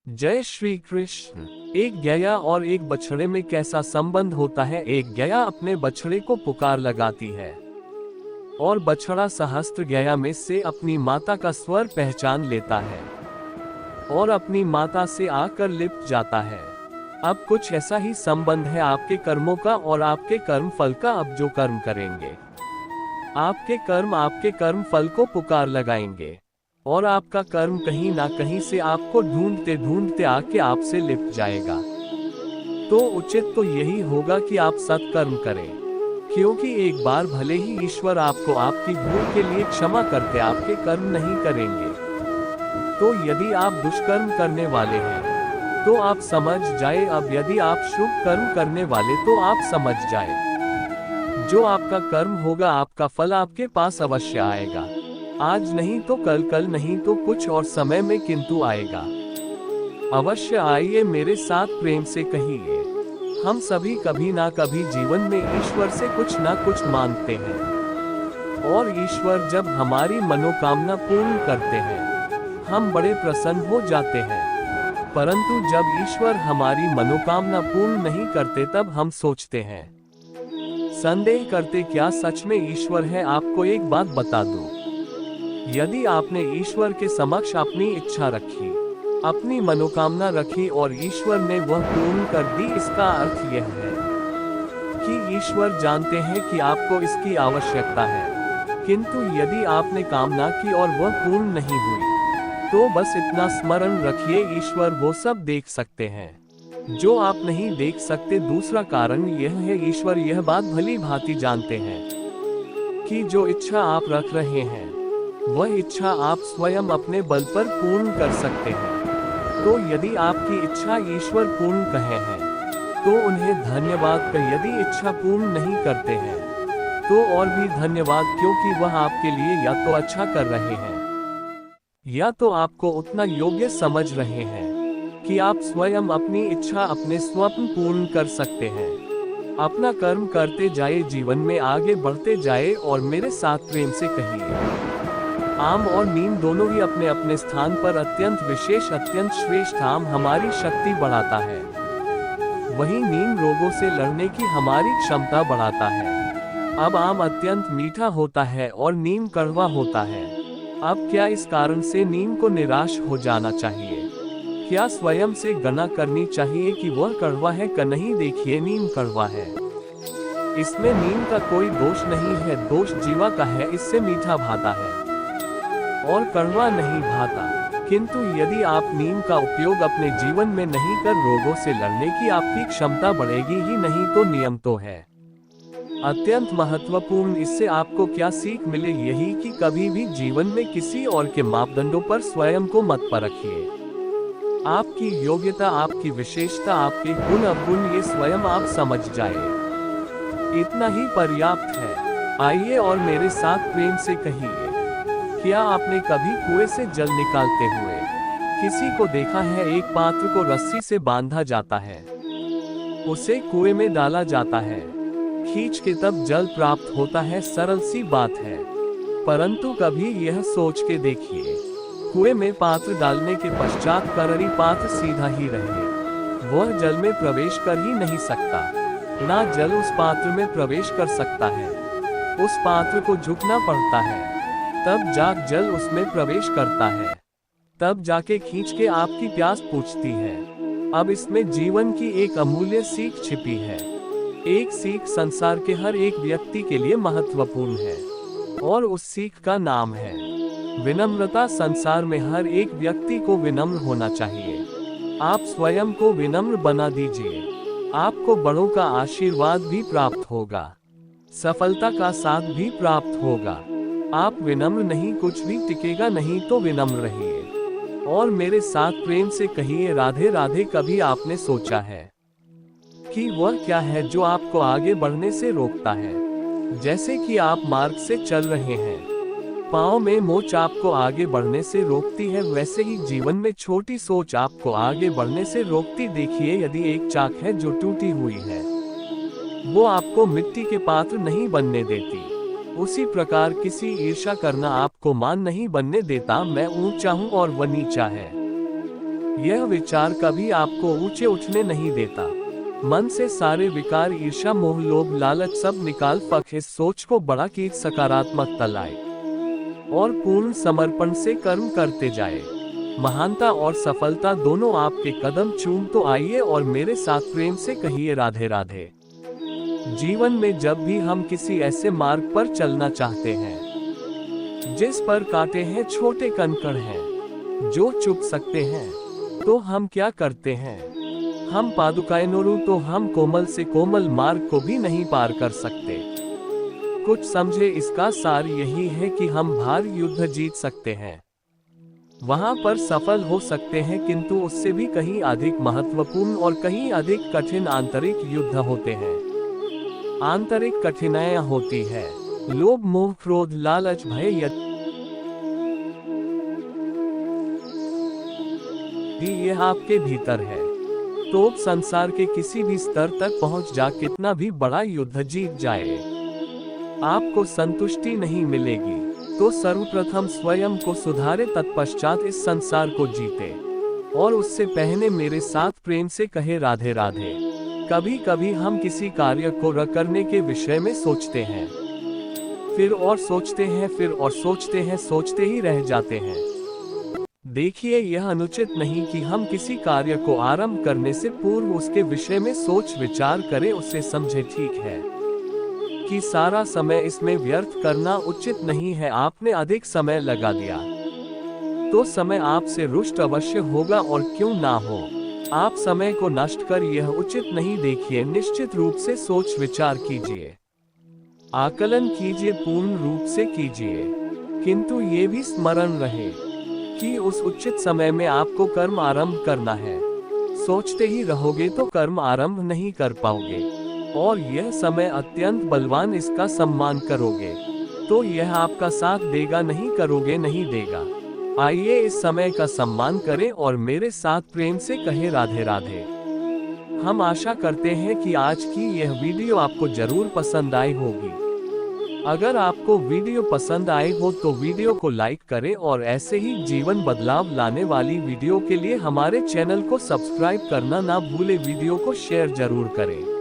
जय श्री कृष्ण। एक गैया और एक बछड़े में कैसा संबंध होता है। एक गैया अपने बछड़े को पुकार लगाती है और बछड़ा सहस्त्र गैया में से अपनी माता का स्वर पहचान लेता है और अपनी माता से आकर लिप्ट जाता है। अब कुछ ऐसा ही संबंध है आपके कर्मों का और आपके कर्म फल का। अब जो कर्म करेंगे, आपके कर्म फल को पुकार लगाएंगे और आपका कर्म कहीं ना कहीं से आपको ढूंढते ढूंढते आके आपसे लिपट जाएगा। तो उचित तो यही होगा कि आप सत्कर्म करें, क्योंकि एक बार भले ही ईश्वर आपको आपकी भूल के लिए क्षमा करते आपके कर्म नहीं करेंगे। तो यदि आप दुष्कर्म करने वाले हैं तो आप समझ जाए। अब यदि आप शुभ कर्म करने वाले तो आप समझ जाए, जो आपका कर्म होगा आपका फल आपके पास अवश्य आएगा। आज नहीं तो कल, कल नहीं तो कुछ और समय में किंतु आएगा। अवश्य आइए, मेरे साथ प्रेम से कहिए। हम सभी कभी ना कभी जीवन में ईश्वर से कुछ ना कुछ मांगते हैं और ईश्वर जब हमारी मनोकामना पूर्ण करते हैं हम बड़े प्रसन्न हो जाते हैं। परंतु जब ईश्वर हमारी मनोकामना पूर्ण नहीं करते तब हम सोचते हैं, संदेह करते, क्या सच में ईश्वर है। आपको एक बात बता दूं, यदि आपने ईश्वर के समक्ष अपनी इच्छा रखी, अपनी मनोकामना रखी और ईश्वर ने वह पूर्ण कर दी, इसका अर्थ यह है कि ईश्वर जानते हैं कि आपको इसकी आवश्यकता है। किंतु यदि आपने कामना की और वह पूर्ण नहीं हुई तो बस इतना स्मरण रखिए, ईश्वर वो सब देख सकते हैं जो आप नहीं देख सकते। दूसरा कारण यह है, ईश्वर यह बात भली भांति जानते हैं कि जो इच्छा आप रख रहे हैं वह इच्छा आप स्वयं अपने बल पर पूर्ण कर सकते हैं। तो यदि आपकी इच्छा ईश्वर पूर्ण कहे हैं तो उन्हें धन्यवाद कहें। यदि इच्छा पूर्ण नहीं करते हैं तो और भी धन्यवाद, क्योंकि वह आपके लिए या तो अच्छा कर रहे हैं या तो आपको उतना योग्य समझ रहे हैं कि आप स्वयं अपनी इच्छा, अपने स्वप्न पूर्ण कर सकते हैं। अपना कर्म करते जाए, जीवन में आगे बढ़ते जाए और मेरे साथ प्रेम से कहिए, आम और नीम दोनों ही अपने अपने स्थान पर अत्यंत विशेष, अत्यंत श्रेष्ठ। आम हमारी शक्ति बढ़ाता है, वहीं नीम रोगों से लड़ने की हमारी क्षमता बढ़ाता है। अब आम अत्यंत मीठा होता है और नीम कड़वा होता है। अब क्या इस कारण से नीम को निराश हो जाना चाहिए? क्या स्वयं से गणना करनी चाहिए कि वह कड़वा है कि नहीं? देखिए, नीम कड़वा है, इसमें नीम का कोई दोष नहीं है, दोष जीवा का है। इससे मीठा भाता है और कड़वा नहीं भाता। किंतु यदि आप नीम का उपयोग अपने जीवन में नहीं कर, रोगों से लड़ने की आपकी क्षमता बढ़ेगी ही नहीं। तो नियम तो है अत्यंत महत्वपूर्ण। इससे आपको क्या सीख मिले? यही कि कभी भी जीवन में किसी और के मापदंडों पर स्वयं को मत परखिए। आपकी योग्यता, आपकी विशेषता, आपके गुण अवगुण ये स्वयं आप समझ जाए, इतना ही पर्याप्त है। आइए और मेरे साथ प्रेम से कहिए, क्या आपने कभी कुएं से जल निकालते हुए किसी को देखा है? एक पात्र को रस्सी से बांधा जाता है, उसे कुएं में डाला जाता है, खींच के तब जल प्राप्त होता है। सरल सी बात है, परंतु कभी यह सोच के देखिए, कुएं में पात्र डालने के पश्चात कररी पात्र सीधा ही रहे, वह जल में प्रवेश कर ही नहीं सकता, ना जल उस पात्र में प्रवेश कर सकता है। उस पात्र को झुकना पड़ता है, तब जाग जल उसमें प्रवेश करता है, तब जाके खींच के आपकी प्यास पूछती है। अब इसमें जीवन की एक अमूल्य सीख छिपी है। एक सीख संसार के हर एक व्यक्ति के लिए महत्वपूर्ण है और उस सीख का नाम है विनम्रता। संसार में हर एक व्यक्ति को विनम्र होना चाहिए। आप स्वयं को विनम्र बना दीजिए, आपको बड़ों का आशीर्वाद भी प्राप्त होगा, सफलता का साथ भी प्राप्त होगा। आप विनम्र नहीं, कुछ भी टिकेगा नहीं। तो विनम्र रहिए और मेरे साथ प्रेम से कहिए, राधे राधे। कभी आपने सोचा है कि वह क्या है जो आपको आगे बढ़ने से रोकता है? जैसे कि आप मार्ग से चल रहे हैं, पाँव में मोच आपको आगे बढ़ने से रोकती है, वैसे ही जीवन में छोटी सोच आपको आगे बढ़ने से रोकती। देखिए, यदि एक चाक है जो टूटी हुई है, वो आपको मिट्टी के पात्र नहीं बनने देती। उसी प्रकार किसी ईर्ष्या करना आपको मान नहीं बनने देता। मैं ऊंचा हूं और वह नीचा है, यह विचार कभी आपको ऊंचे उठने नहीं देता। मन से सारे विकार, ईर्ष्या, मोह, लोभ, लालच सब निकाल फक इस सोच को बड़ा की सकारात्मकता लाए और पूर्ण समर्पण से कर्म करते जाए। महानता और सफलता दोनों आपके कदम चूम तो आइए और मेरे साथ प्रेम से कहिए राधे राधे। जीवन में जब भी हम किसी ऐसे मार्ग पर चलना चाहते हैं जिस पर कांटे हैं, छोटे कंकड़ हैं जो चुभ सकते हैं, तो हम क्या करते हैं? हम पादुकाएं नोरू तो हम कोमल से कोमल मार्ग को भी नहीं पार कर सकते। कुछ समझे इसका सार यही है कि हम भारी युद्ध जीत सकते हैं, वहां पर सफल हो सकते हैं, किंतु उससे भी कहीं अधिक महत्वपूर्ण और कहीं अधिक कठिन आंतरिक युद्ध होते हैं। आंतरिक कठिनाइयां होती है लोभ, मोह, क्रोध, लालच, भय। यदि यह आपके भीतर है तो संसार के किसी भी स्तर तक पहुंच जा कितना भी बड़ा युद्ध जीत जाए, आपको संतुष्टि नहीं मिलेगी। तो सर्वप्रथम स्वयं को सुधारे, तत्पश्चात इस संसार को जीते और उससे पहले मेरे साथ प्रेम से कहे राधे राधे। कभी कभी हम किसी कार्य को करने के विषय में सोचते हैं, फिर और सोचते हैं, फिर और सोचते हैं, सोचते ही रह जाते हैं। देखिए, यह अनुचित नहीं कि हम किसी कार्य को आरंभ करने से पूर्व उसके विषय में सोच विचार करें, उसे समझे। ठीक है कि सारा समय इसमें व्यर्थ करना उचित नहीं है। आपने अधिक समय लगा दिया तो समय आपसे रुष्ट अवश्य होगा, और क्यों ना हो। आप समय को नष्ट कर यह उचित नहीं। देखिए, निश्चित रूप से सोच विचार कीजिए, आकलन कीजिए, पूर्ण रूप से कीजिए, किंतु ये भी स्मरण रहे कि उस उचित समय में आपको कर्म आरंभ करना है। सोचते ही रहोगे तो कर्म आरंभ नहीं कर पाओगे, और यह समय अत्यंत बलवान, इसका सम्मान करोगे तो यह आपका साथ देगा, नहीं करोगे नहीं देगा। आइए इस समय का सम्मान करें और मेरे साथ प्रेम से कहे राधे राधे। हम आशा करते हैं कि आज की यह वीडियो आपको जरूर पसंद आई होगी। अगर आपको वीडियो पसंद आए हो तो वीडियो को लाइक करें और ऐसे ही जीवन बदलाव लाने वाली वीडियो के लिए हमारे चैनल को सब्सक्राइब करना ना भूले। वीडियो को शेयर जरूर करें।